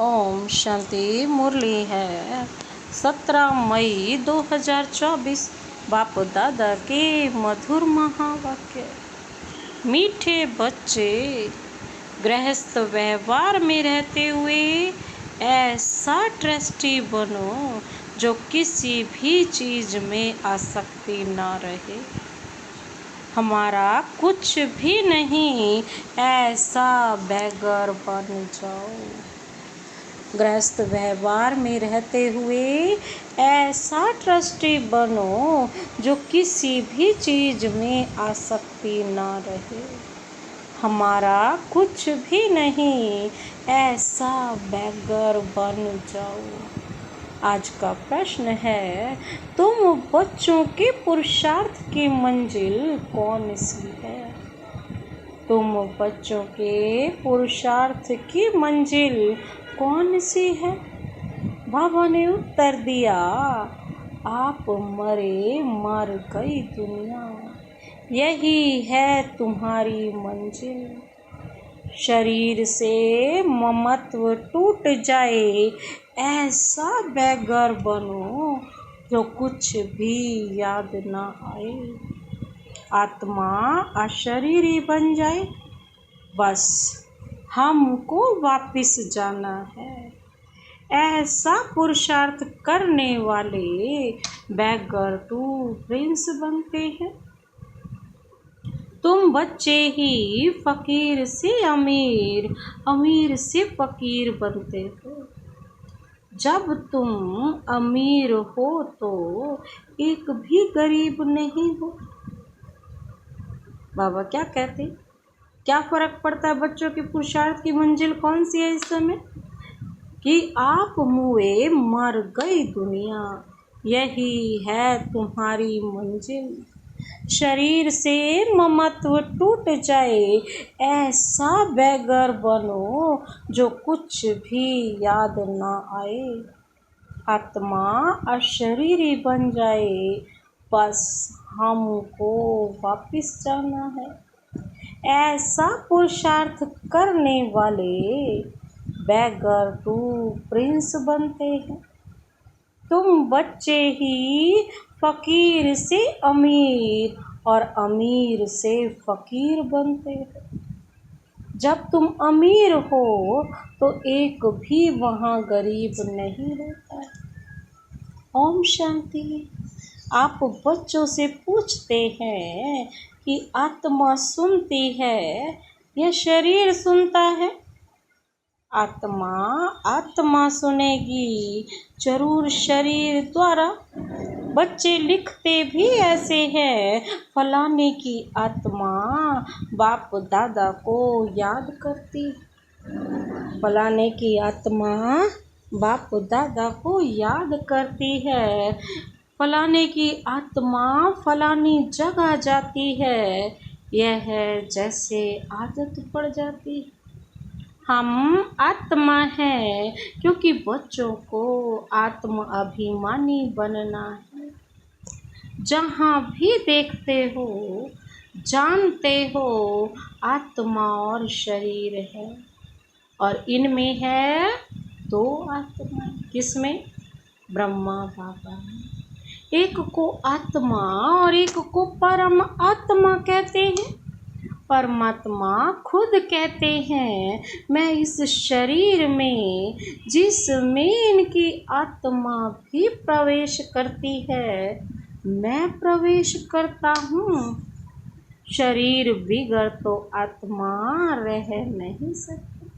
ओम शांति। मुरली है 17 मई 2024। बाप दादा के मधुर महावाक्य। मीठे बच्चे, गृहस्थ व्यवहार में रहते हुए ऐसा ट्रस्टी बनो जो किसी भी चीज में आसक्ति ना रहे। हमारा कुछ भी नहीं, ऐसा बैगर बन जाओ। गृहस्थ व्यवहार में रहते हुए ऐसा ट्रस्टी बनो जो किसी भी चीज में आसक्ति ना रहे। हमारा कुछ भी नहीं, ऐसा बैगर बन जाओ। आज का प्रश्न है, तुम बच्चों के पुरुषार्थ की मंजिल कौन सी है? तुम बच्चों के पुरुषार्थ की मंजिल कौन सी है? बाबा ने उत्तर दिया, आप मरे मर गई दुनिया, यही है तुम्हारी मंजिल। शरीर से ममत्व टूट जाए, ऐसा बैगर बनो जो कुछ भी याद ना आए। आत्मा अशरीरी बन जाए, बस हमको वापिस जाना है। ऐसा पुरुषार्थ करने वाले बैगर टू प्रिंस बनते हैं। तुम बच्चे ही फकीर से अमीर, अमीर से फकीर बनते हो। जब तुम अमीर हो तो एक भी गरीब नहीं हो। बाबा क्या कहते, क्या फर्क पड़ता है बच्चों के पुरुषार्थ की मंजिल कौन सी है इस समय? कि आप मुए मर गई दुनिया, यही है तुम्हारी मंजिल। शरीर से ममत्व टूट जाए, ऐसा बैगर बनो जो कुछ भी याद ना आए। आत्मा अशरीरी बन जाए, बस हमको वापिस जाना है। ऐसा पुरुषार्थ करने वाले बैगर टू प्रिंस बनते हैं। तुम बच्चे ही फकीर से अमीर और अमीर से फकीर बनते हो। जब तुम अमीर हो तो एक भी वहाँ गरीब नहीं रहता है। ओम शांति। आप बच्चों से पूछते हैं कि आत्मा सुनती है या शरीर सुनता है? आत्मा सुनेगी जरूर शरीर द्वारा। बच्चे लिखते भी ऐसे हैं, फलाने की आत्मा बाप दादा को याद करती। फलाने की आत्मा बाप दादा को याद करती है। फलाने की आत्मा फलानी जगह जाती है। यह जैसे आदत पड़ जाती। हम आत्मा हैं क्योंकि बच्चों को आत्म अभिमानी बनना है। जहाँ भी देखते हो, जानते हो, आत्मा और शरीर है और इनमें है दो आत्मा। किसमें? ब्रह्मा बाबा। एक को आत्मा और एक को परम आत्मा कहते हैं। परमात्मा खुद कहते हैं, मैं इस शरीर में जिसमें इनकी आत्मा भी प्रवेश करती है, मैं प्रवेश करता हूँ। शरीर बिगड़ तो आत्मा रह नहीं सकती।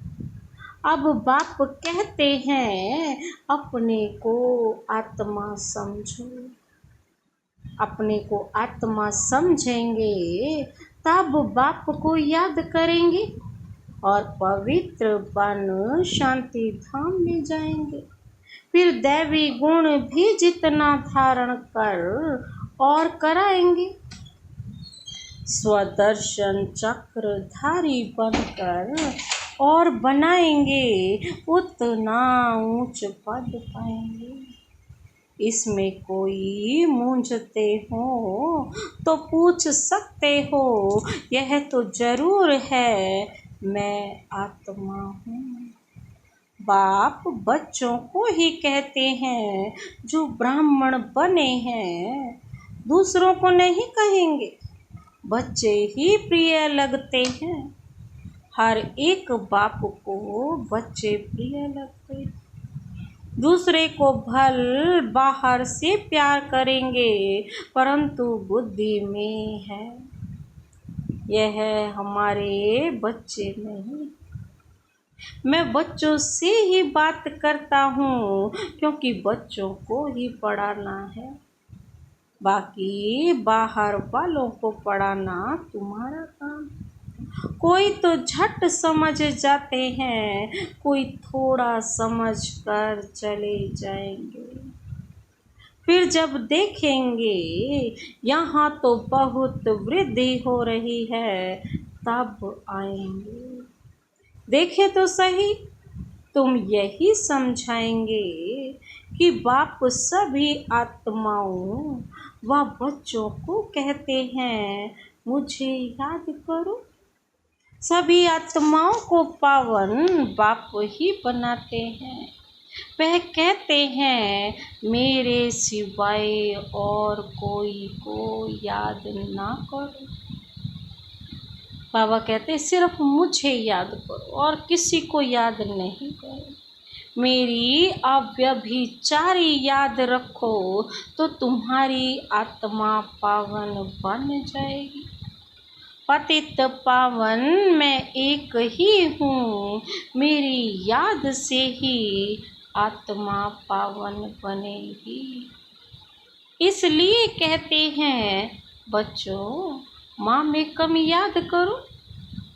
अब बाप कहते हैं, अपने को आत्मा समझो। अपने को आत्मा समझेंगे तब बाप को याद करेंगे और पवित्र बन शांति धाम में जाएंगे। फिर दैवी गुण भी जितना धारण कर और कराएंगे। स्वदर्शन चक्रधारी बनकर और बनाएंगे, उतना ऊंच पद पाएंगे। इसमें कोई मूंझते हो तो पूछ सकते हो, यह तो जरूर है मैं आत्मा हूँ। बाप बच्चों को ही कहते हैं जो ब्राह्मण बने हैं, दूसरों को नहीं कहेंगे। बच्चे ही प्रिय लगते हैं, हर एक बाप को बच्चे प्रिय लगते हैं। दूसरे को भल बाहर से प्यार करेंगे, परंतु बुद्धि में है यह हमारे बच्चे नहीं। मैं बच्चों से ही बात करता हूँ, क्योंकि बच्चों को ही पढ़ाना है। बाकी बाहर वालों को पढ़ाना तुम्हारा काम। कोई तो झट समझ जाते हैं, कोई थोड़ा समझ कर चले जाएंगे। फिर जब देखेंगे यहाँ तो बहुत वृद्धि हो रही है, तब आएंगे। देखे तो सही, तुम यही समझाएंगे कि बाप सभी आत्माओं व बच्चों को कहते हैं मुझे याद करो। सभी आत्माओं को पावन बाप ही बनाते हैं। वह कहते हैं मेरे सिवाय और कोई को याद ना करो। बाबा कहते सिर्फ मुझे याद करो और किसी को याद नहीं करो। मेरी अव्यभिचारी याद रखो तो तुम्हारी आत्मा पावन बन जाएगी। पतित पावन मैं एक ही हूँ, मेरी याद से ही आत्मा पावन बनेगी। इसलिए कहते हैं बच्चों माँ में कम याद करो।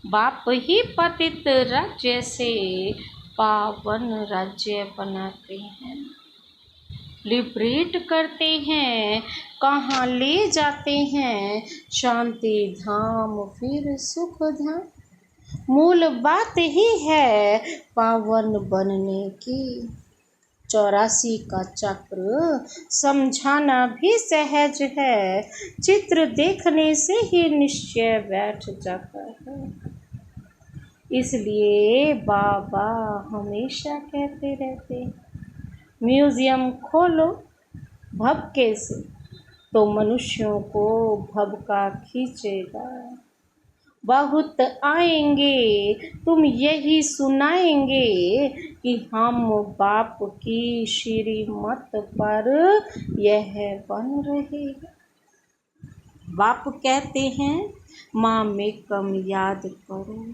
बाप ही पतित राज्य से पावन राज्य बनाते हैं, लिबरेट करते हैं, कहाँ ले जाते हैं शांति धाम फिर सुख धाम। मूल बात ही है पावन बनने की। 84 का चक्र समझाना भी सहज है, चित्र देखने से ही निश्चय बैठ जाता है। इसलिए बाबा हमेशा कहते रहते म्यूजियम खोलो भबके से तो मनुष्यों को भबका खींचेगा। बहुत आएंगे तुम यही सुनाएंगे कि हम बाप की श्रीमत पर यह बन रहे हैं। बाप कहते हैं माँ में कम याद करो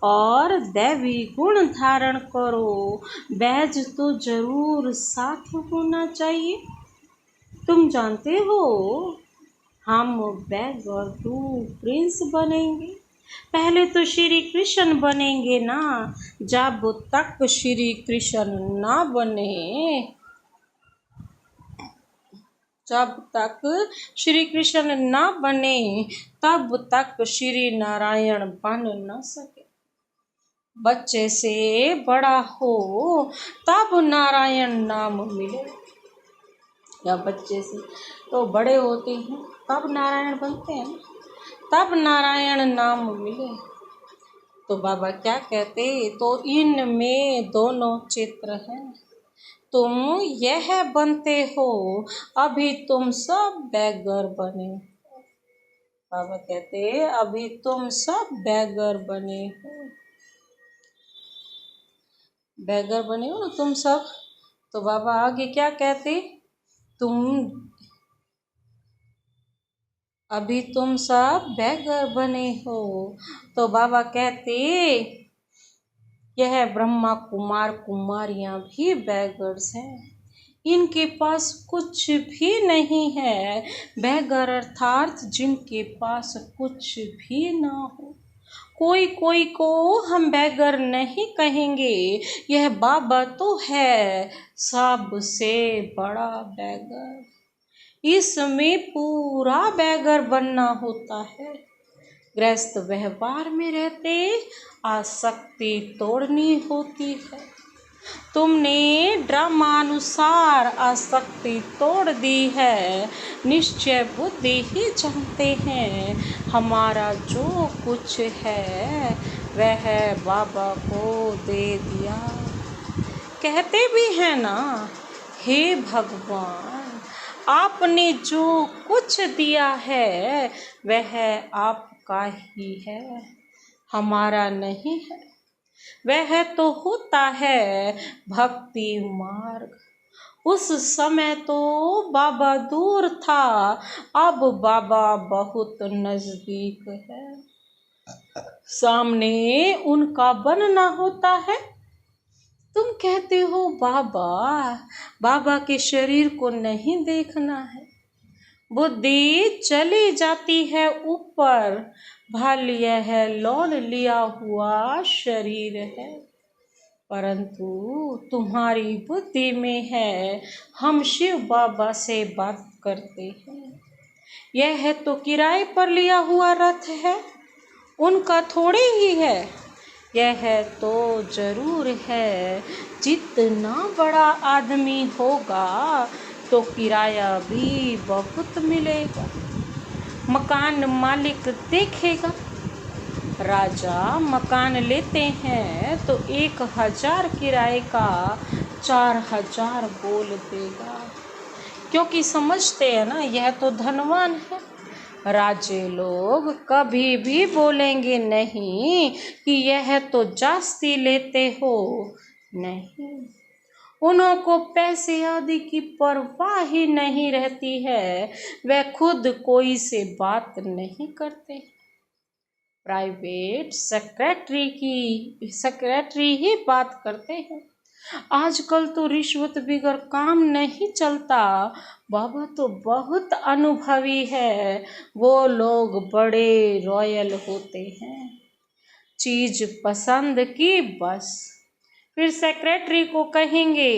और दैवी गुण धारण करो। बैज तो जरूर साथ होना चाहिए। तुम जानते हो हम बैग और तू प्रिंस बनेंगे। पहले तो श्री कृष्ण बनेंगे ना। जब तक श्री कृष्ण ना बने, जब तक श्री कृष्ण ना बने तब तक श्री नारायण बन न सके। बच्चे से बड़ा हो तब नारायण नाम मिले, या बच्चे से तो बड़े होते हैं तब नारायण बनते हैं, तब नारायण नाम मिले। तो बाबा क्या कहते, तो इनमें दोनों चित्र हैं। तुम यह बनते हो, अभी तुम सब बैगर बने। बाबा कहते अभी तुम सब बैगर बने हो, बैगर बने हो ना तुम सब। तो बाबा आगे क्या कहते, अभी तुम सब बैगर बने हो। तो बाबा कहते यह ब्रह्मा कुमार कुमारियां भी बैगर्स हैं, इनके पास कुछ भी नहीं है। बैगर अर्थात जिनके पास कुछ भी ना हो। कोई कोई को हम बैगर नहीं कहेंगे, यह बाबा तो है सबसे बड़ा बैगर। इसमें पूरा बैगर बनना होता है। गृहस्थ व्यवहार में रहते आसक्ति तोड़नी होती है। तुमने ड्रामानुसार आसक्ति तोड़ दी है। निश्चय बुद्धि ही जानते हैं हमारा जो कुछ है वह बाबा को दे दिया। कहते भी हैं ना, हे भगवान, आपने जो कुछ दिया है वह आपका ही है, हमारा नहीं है। वह तो होता है भक्ति मार्ग। उस समय तो बाबा दूर था, अब बाबा बहुत नजदीक है। सामने उनका बनना होता है। तुम कहते हो बाबा के शरीर को नहीं देखना है। बुद्धि चली जाती है ऊपर, भल यह लौट लिया हुआ शरीर है। परंतु तुम्हारी बुद्धि में है, हम शिव बाबा से बात करते हैं। यह तो किराए पर लिया हुआ रथ है, उनका थोड़े ही है। यह तो जरूर है, जितना बड़ा आदमी होगा तो किराया भी बहुत मिलेगा। मकान मालिक देखेगा। राजा मकान लेते हैं तो 1000 किराए का 4000 बोल देगा, क्योंकि समझते हैं ना यह तो धनवान है। राजे लोग कभी भी बोलेंगे नहीं कि यह तो जास्ती लेते हो, नहीं। उन्हों को पैसे आदि की परवाह ही नहीं रहती है, वे खुद कोई से बात नहीं करते। प्राइवेट सेक्रेटरी ही बात करते हैं। आजकल तो रिश्वत बिगर काम नहीं चलता। बाबा तो बहुत अनुभवी है, वो लोग बड़े रॉयल होते हैं। चीज पसंद की बस, फिर सेक्रेटरी को कहेंगे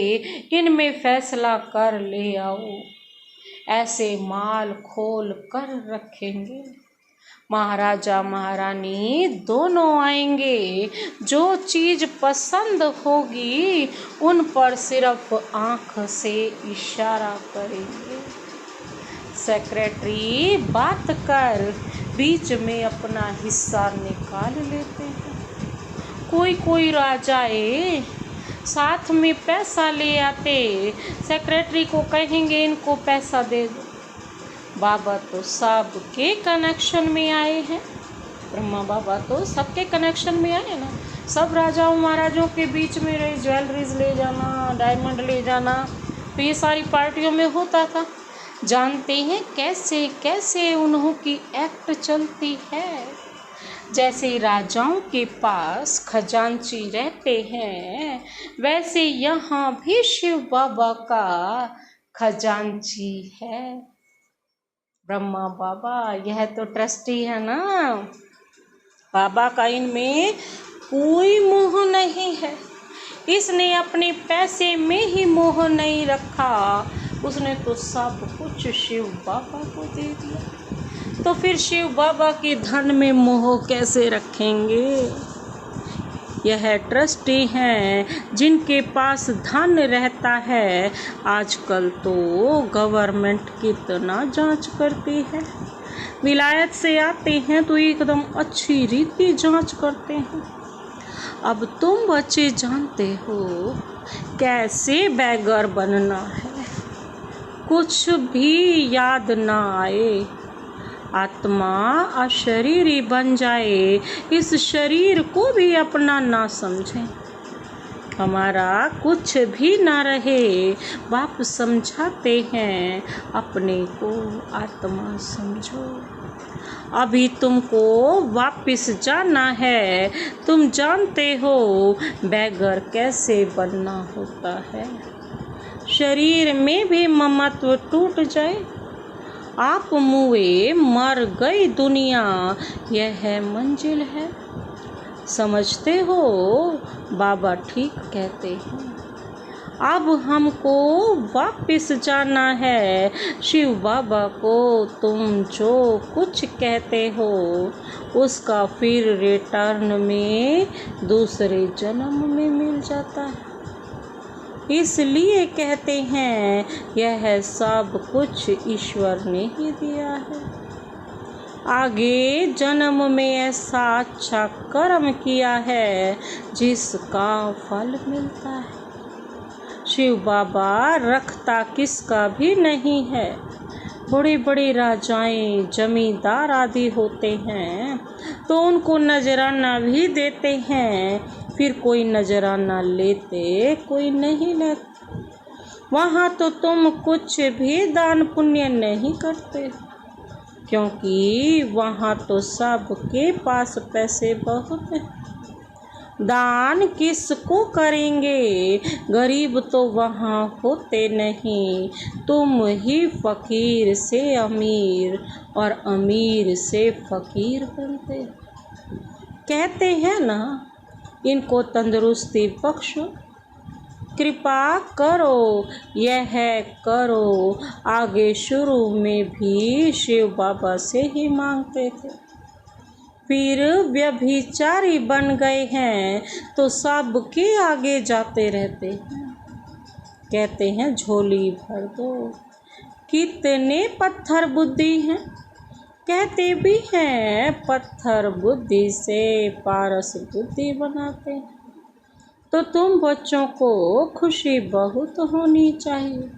इनमें फैसला कर ले आओ, ऐसे माल खोल कर रखेंगे। महाराजा महारानी दोनों आएंगे, जो चीज पसंद होगी उन पर सिर्फ आंख से इशारा करेंगे। सेक्रेटरी बात कर बीच में अपना हिस्सा निकाल लेते हैं। कोई राजाए साथ में पैसा ले आते, सेक्रेटरी को कहेंगे इनको पैसा दे दो। बाबा तो सबके कनेक्शन में आए हैं। ब्रह्मा बाबा तो सबके कनेक्शन में आए ना। सब राजाओं महाराजों के बीच में रहे, ज्वेलरीज ले जाना, डायमंड ले जाना, तो ये सारी पार्टियों में होता था। जानते हैं कैसे कैसे उन्हों की एक्ट चलती है। जैसे राजाओं के पास खजांची रहते हैं, वैसे यहाँ भी शिव बाबा का खजांची है। ब्रह्मा बाबा यह तो ट्रस्टी है ना। बाबा का इनमें कोई मोह नहीं है। इसने अपने पैसे में ही मोह नहीं रखा, उसने तो सब कुछ शिव बाबा को दे दिया। तो फिर शिव बाबा के धन में मोह कैसे रखेंगे। यह ट्रस्टी हैं जिनके पास धन रहता है। आजकल तो गवर्नमेंट कितना जांच करती है। विलायत से आते हैं तो एकदम अच्छी रीति जांच करते हैं। अब तुम बच्चे जानते हो कैसे बैगर बनना है। कुछ भी याद ना आए, आत्मा अशरीरी बन जाए, इस शरीर को भी अपना ना समझे। हमारा कुछ भी ना रहे, बाप समझाते हैं अपने को आत्मा समझो। अभी तुमको वापिस जाना है। तुम जानते हो बैगर कैसे बनना होता है। शरीर में भी ममत्व टूट जाए। आप मुए मर गई दुनिया, यह मंजिल है। समझते हो बाबा ठीक कहते हैं। अब हमको वापिस जाना है। शिव बाबा को तुम जो कुछ कहते हो उसका फिर रिटर्न में दूसरे जन्म में मिल जाता है। इसलिए कहते हैं यह सब कुछ ईश्वर ने ही दिया है। आगे जन्म में ऐसा अच्छा कर्म किया है जिसका फल मिलता है। शिव बाबा रखता किसका भी नहीं है। बड़े बड़े राजाएं जमींदार आदि होते हैं तो उनको नजराना भी देते हैं, फिर कोई नजराना लेते कोई नहीं लेते। वहाँ तो तुम कुछ भी दान पुण्य नहीं करते, क्योंकि वहाँ तो सबके पास पैसे बहुत हैं। दान किसको करेंगे, गरीब तो वहाँ होते नहीं। तुम ही फकीर से अमीर और अमीर से फकीर बनते। कहते हैं ना, इनको तंदुरुस्ती बख्शो, कृपा करो, यह करो। आगे शुरू में भी शिव बाबा से ही मांगते थे, फिर व्यभिचारी बन गए हैं तो सबके आगे जाते रहते हैं। कहते हैं झोली भर दो, कितने पत्थर बुद्धि हैं। कहते भी हैं पत्थर बुद्धि से पारस बुद्धि बनाते हैं। तो तुम बच्चों को खुशी बहुत होनी चाहिए।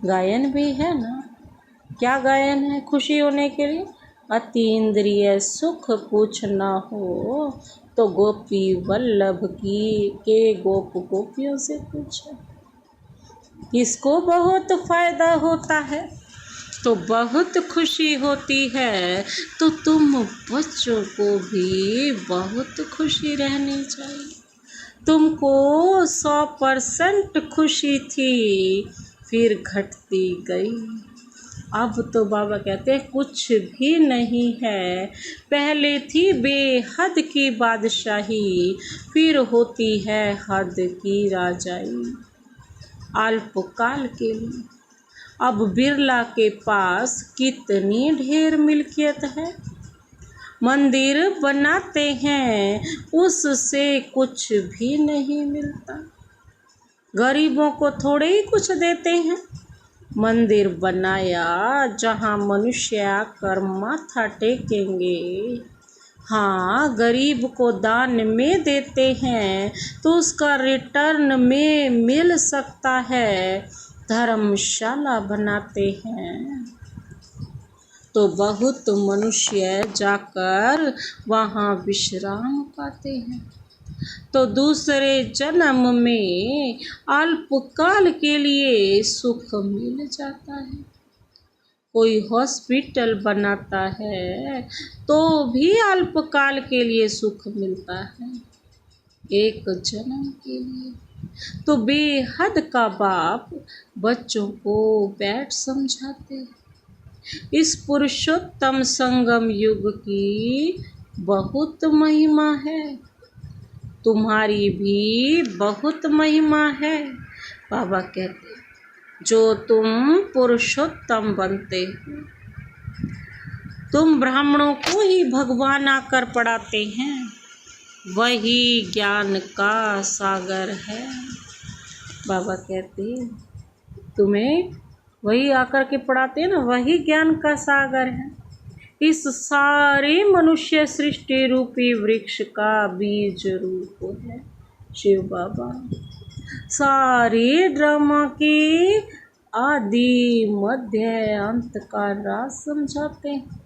गायन भी है ना, क्या गायन है खुशी होने के लिए? अतीन्द्रिय सुख कुछ न हो तो गोपी वल्लभ की के गोप गोपियों से पूछे। किसको बहुत फायदा होता है तो बहुत खुशी होती है। तो तुम बच्चों को भी बहुत खुशी रहनी चाहिए। तुमको 100% खुशी थी, फिर घटती गई। अब तो बाबा कहते हैं कुछ भी नहीं है। पहले थी बेहद की बादशाही, फिर होती है हद की राजाई। अल्पकाल के लिए अब बिरला के पास कितनी ढेर मिल्कियत है। मंदिर बनाते हैं, उससे कुछ भी नहीं मिलता। गरीबों को थोड़े ही कुछ देते हैं। मंदिर बनाया जहाँ मनुष्य आकर माथा टेकेंगे। हाँ, गरीब को दान में देते हैं तो उसका रिटर्न में मिल सकता है। धर्मशाला बनाते हैं तो बहुत मनुष्य जाकर वहाँ विश्राम पाते हैं। तो दूसरे जन्म में अल्पकाल के लिए सुख मिल जाता है। कोई हॉस्पिटल बनाता है तो भी अल्पकाल के लिए सुख मिलता है, एक जन्म के लिए। तो बेहद का बाप बच्चों को बैठ समझाते हैं। इस पुरुषोत्तम संगम युग की बहुत महिमा है, तुम्हारी भी बहुत महिमा है। बाबा कहते हैं जो तुम पुरुषोत्तम बनते हो, तुम ब्राह्मणों को ही भगवान आकर पढ़ाते हैं, वही ज्ञान का सागर है। बाबा कहते हैं तुम्हें वही आकर के पढ़ाते हैं ना, वही ज्ञान का सागर है। इस सारे मनुष्य सृष्टि रूपी वृक्ष का बीज रूप है शिव बाबा। सारे ड्रामा के आदि मध्य अंत का राज समझाते हैं।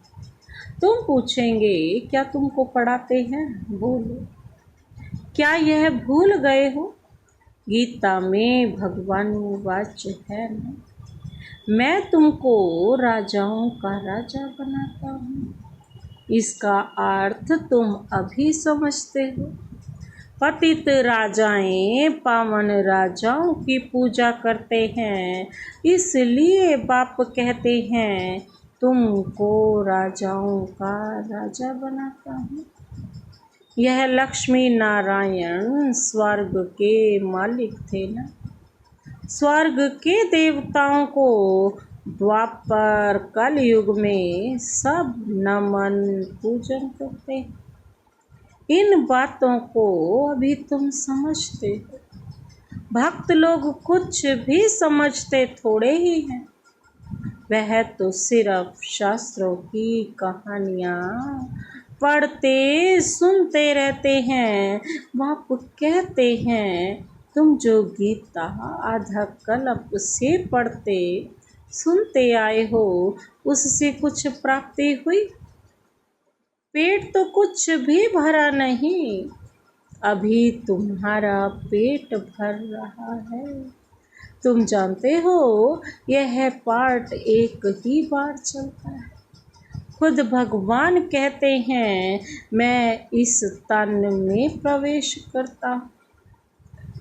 तुम पूछेंगे क्या तुमको पढ़ाते हैं? बोलो, क्या यह भूल गए हो? गीता में भगवान वाच्य है ना, मैं तुमको राजाओं का राजा बनाता हूँ। इसका अर्थ तुम अभी समझते हो। पतित राजाएं पावन राजाओं की पूजा करते हैं, इसलिए बाप कहते हैं तुमको राजाओं का राजा बनाता हूँ। यह लक्ष्मी नारायण स्वर्ग के मालिक थे ना, स्वर्ग के देवताओं को द्वापर कलयुग में सब नमन पूजन करते हैं। इन बातों को अभी तुम समझते हो। भक्त लोग कुछ भी समझते थोड़े ही हैं, वह तो सिर्फ शास्त्रों की कहानियाँ पढ़ते सुनते रहते हैं। बाप कहते हैं तुम जो गीता आधा कल्प से पढ़ते सुनते आए हो, उससे कुछ प्राप्ति हुई? पेट तो कुछ भी भरा नहीं, अभी तुम्हारा पेट भर रहा है। तुम जानते हो यह पाठ एक ही बार चलता है। खुद भगवान कहते हैं, मैं इस तन में प्रवेश करता हूँ।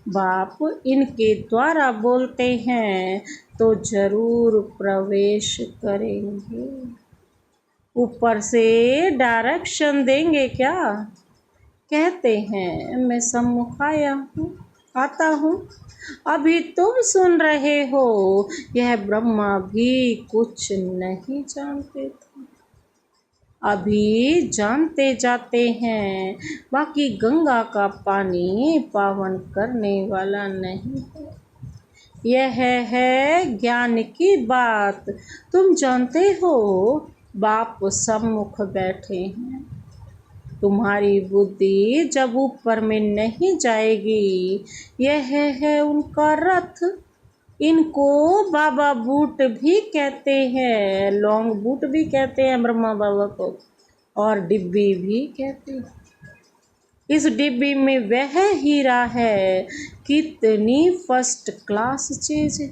बाप इनके द्वारा बोलते हैं तो जरूर प्रवेश करेंगे। ऊपर से डायरेक्शन देंगे क्या? कहते हैं, मैं सम्मुख आता हूँ। अभी तुम सुन रहे हो, यह ब्रह्मा भी कुछ नहीं जानते थे, अभी जानते जाते हैं। बाकी गंगा का पानी पावन करने वाला नहीं है, यह है ज्ञान की बात। तुम जानते हो बाप सम्मुख बैठे हैं, तुम्हारी बुद्धि जब ऊपर में नहीं जाएगी, यह है उनका रथ। इनको बाबा बूट भी कहते हैं, लॉन्ग बूट भी कहते हैं ब्रह्मा बाबा को, और डिब्बी भी कहते हैं। इस डिब्बी में वह हीरा है, कितनी फर्स्ट क्लास चीज है।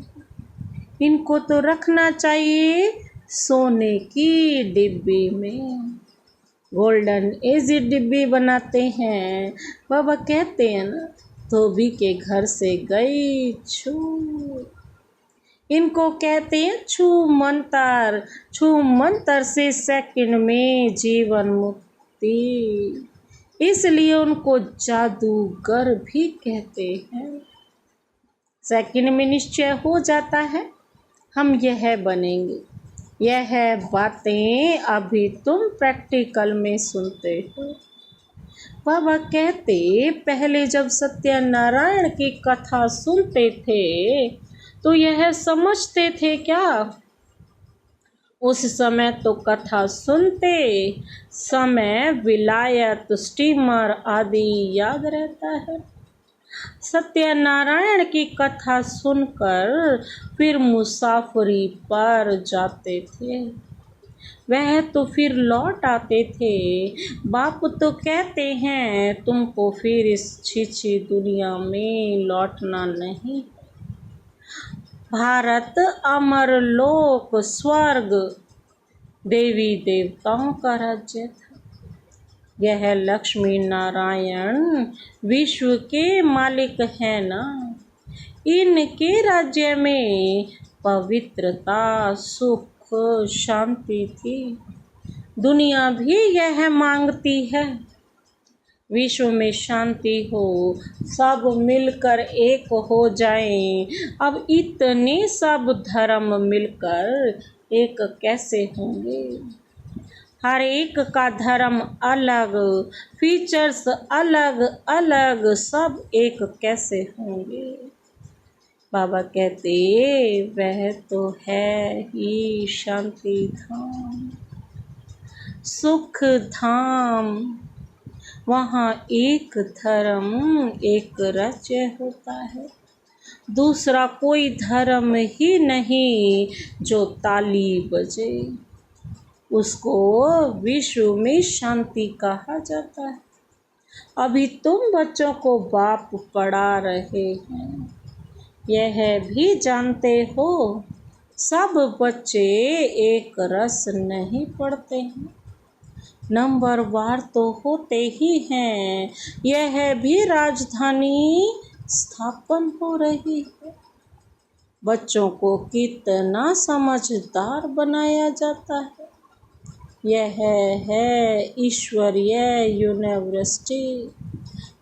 इनको तो रखना चाहिए सोने की डिब्बी में। गोल्डन एजी डिब्बी बनाते हैं। बाबा कहते हैं ना, धोबी के घर से गई छू। इनको कहते हैं छू मंतर। छू मंतर से सेकंड में जीवन मुक्ति, इसलिए उनको जादूगर भी कहते हैं। सेकंड में निश्चय हो जाता है हम यह बनेंगे। यह बातें अभी तुम प्रैक्टिकल में सुनते हो। बाबा कहते, पहले जब सत्यनारायण की कथा सुनते थे तो यह समझते थे क्या? उस समय तो कथा सुनते समय विलायत, स्टीमर आदि याद रहता है। सत्यनारायण की कथा सुनकर फिर मुसाफरी पर जाते थे, वह तो फिर लौट आते थे। बाप तो कहते हैं, तुमको फिर इस छीछी दुनिया में लौटना नहीं। भारत अमर लोक स्वर्ग देवी देवताओं का राज्य था। यह लक्ष्मी नारायण विश्व के मालिक है ना। इनके राज्य में पवित्रता, सुख, शांति थी। दुनिया भी यह मांगती है, विश्व में शांति हो, सब मिलकर एक हो जाएं। अब इतने सब धर्म मिलकर एक कैसे होंगे? हर एक का धर्म अलग, फीचर्स अलग अलग, सब एक कैसे होंगे? बाबा कहते, वह तो है ही शांति धाम, सुख धाम। वहाँ एक धर्म, एक राज्य होता है, दूसरा कोई धर्म ही नहीं जो ताली बजे। उसको विश्व में शांति कहा जाता है। अभी तुम बच्चों को बाप पढ़ा रहे हैं, यह भी जानते हो सब बच्चे एक रस नहीं पढ़ते हैं, नंबर वार तो होते ही हैं। यह भी राजधानी स्थापन हो रही है। बच्चों को कितना समझदार बनाया जाता है। यह है ईश्वरीय यूनिवर्सिटी।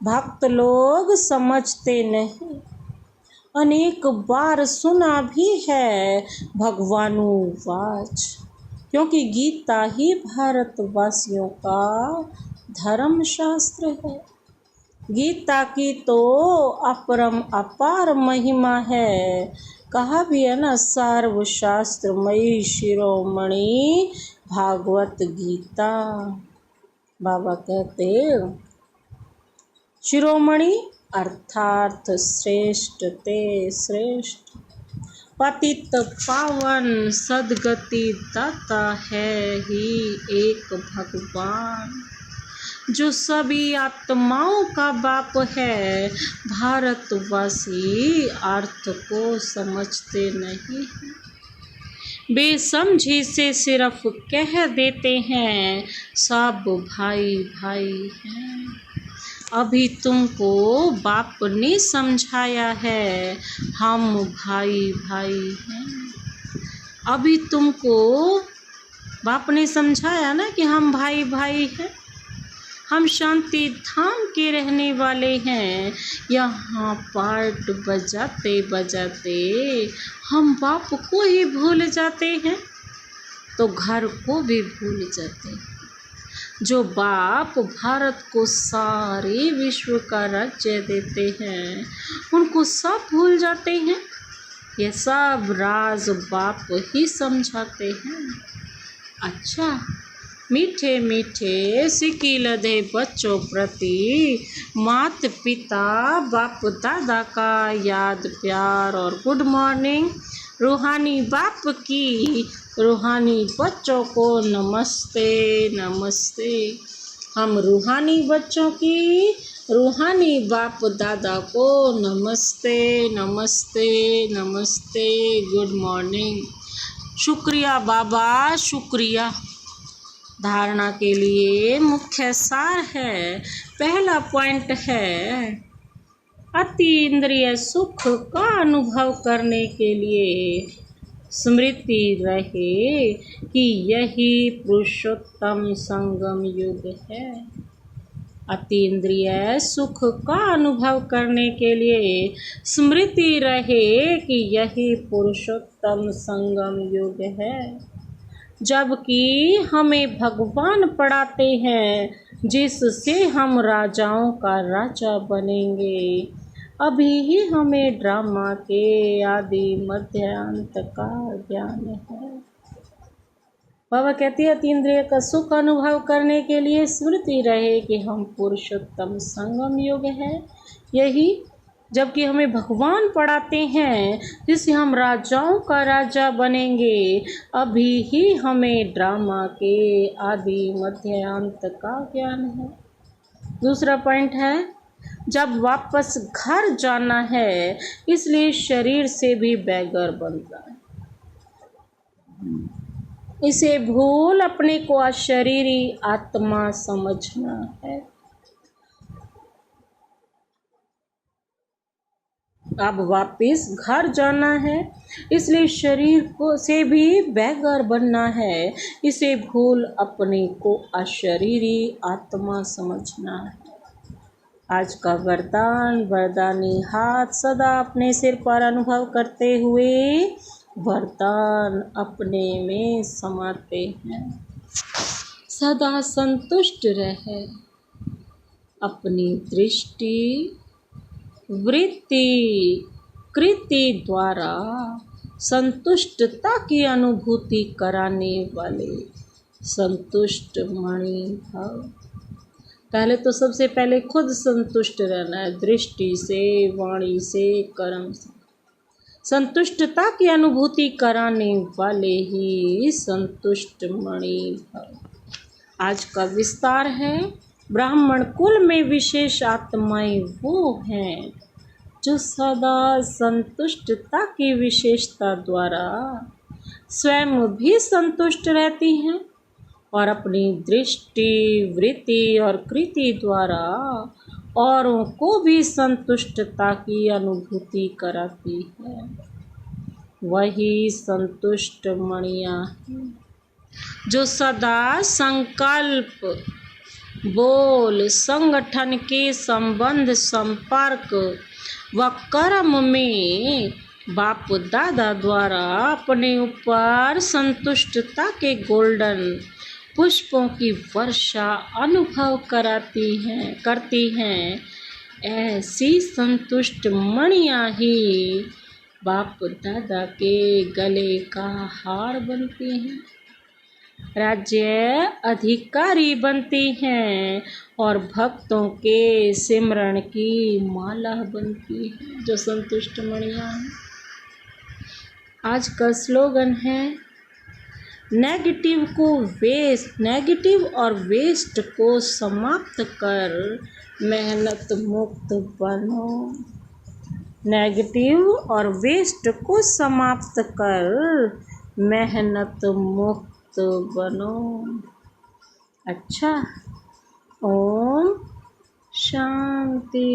भक्त लोग समझते नहीं, अनेक बार सुना भी है भगवानुवाच, क्योंकि गीता ही भारतवासियों का धर्म शास्त्र है। गीता की तो अपरम अपार महिमा है। कहा भी है ना, सर्वशास्त्रमयी शिरोमणि भागवत गीता। बाबा कहते, शिरोमणि अर्थात श्रेष्ठ ते श्रेष्ठ। पतित पावन सदगति दाता है ही एक भगवान, जो सभी आत्माओं का बाप है। भारतवासी अर्थ को समझते नहीं, बेसमझी से सिर्फ कह देते हैं सब भाई भाई हैं। अभी तुमको बाप ने समझाया है हम भाई भाई हैं। अभी तुमको बाप ने समझाया ना कि हम भाई भाई हैं, हम शांति धाम के रहने वाले हैं। यहाँ पार्ट बजाते बजाते हम बाप को ही भूल जाते हैं तो घर को भी भूल जाते हैं। जो बाप भारत को सारे विश्व का राज्य देते हैं उनको सब भूल जाते हैं। ये सब राज बाप ही समझाते हैं। अच्छा, मीठे मीठे सिक्के लदे बच्चों प्रति माता पिता बाप दादा का याद प्यार और गुड मॉर्निंग। रूहानी बाप की रूहानी बच्चों को नमस्ते नमस्ते। हम रूहानी बच्चों की रूहानी बाप दादा को नमस्ते नमस्ते नमस्ते, गुड मॉर्निंग। शुक्रिया बाबा, शुक्रिया। धारणा के लिए मुख्य सार है। पहला पॉइंट है अति इंद्रिय सुख का अनुभव करने के लिए स्मृति रहे कि यही पुरुषोत्तम संगम युग है। अति इंद्रिय सुख का अनुभव करने के लिए स्मृति रहे कि यही पुरुषोत्तम संगम युग है। जबकि हमें भगवान पढ़ाते हैं जिससे हम राजाओं का राजा बनेंगे। अभी ही हमें ड्रामा के आदि मध्य अंत का ज्ञान है। बाबा कहती है अतीन्द्रिय का सुख अनुभव करने के लिए स्मृति रहे कि हम पुरुषोत्तम संगम युग है। यही जबकि हमें भगवान पढ़ाते हैं जिससे हम राजाओं का राजा बनेंगे। अभी ही हमें ड्रामा के आदि मध्य अंत का ज्ञान है। दूसरा पॉइंट है जब वापस घर जाना है इसलिए शरीर से भी बैगर बनता है। इसे भूल अपने को अशरीरी आत्मा समझना है। अब वापस घर जाना है इसलिए शरीर को से भी बैगर बनना है। इसे भूल अपने को अशरीरी आत्मा समझना है। आज का वरदानी हाथ सदा अपने सिर पर अनुभव करते हुए वरदान अपने में समाते हैं। सदा संतुष्ट रहे। अपनी दृष्टि वृत्ति कृति द्वारा संतुष्टता की अनुभूति कराने वाले संतुष्ट मणि भव। पहले तो सबसे पहले खुद संतुष्ट रहना है, दृष्टि से, वाणी से, कर्म से। संतुष्टता की अनुभूति कराने वाले ही संतुष्ट मणि भव। आज का विस्तार है ब्राह्मण कुल में विशेष आत्माएं वो हैं जो सदा संतुष्टता की विशेषता द्वारा स्वयं भी संतुष्ट रहती हैं और अपनी दृष्टि वृत्ति और कृति द्वारा औरों को भी संतुष्टता की अनुभूति कराती है। वही संतुष्ट मणियाँ हैं जो सदा संकल्प बोल संगठन के संबंध संपर्क व कर्म में बाप दादा द्वारा अपने ऊपर संतुष्टता के गोल्डन पुष्पों की वर्षा अनुभव करती हैं। ऐसी संतुष्ट मणियाँ ही बाप दादा के गले का हार बनती हैं। राज्य अधिकारी बनती हैं और भक्तों के सिमरण की माला बनती है। जो संतुष्ट मणियाँ हैं। आज का स्लोगन है नेगेटिव और वेस्ट को समाप्त कर मेहनत मुक्त बनो। नेगेटिव और वेस्ट को समाप्त कर मेहनत मुक्त बनो। अच्छा, ओम शांति।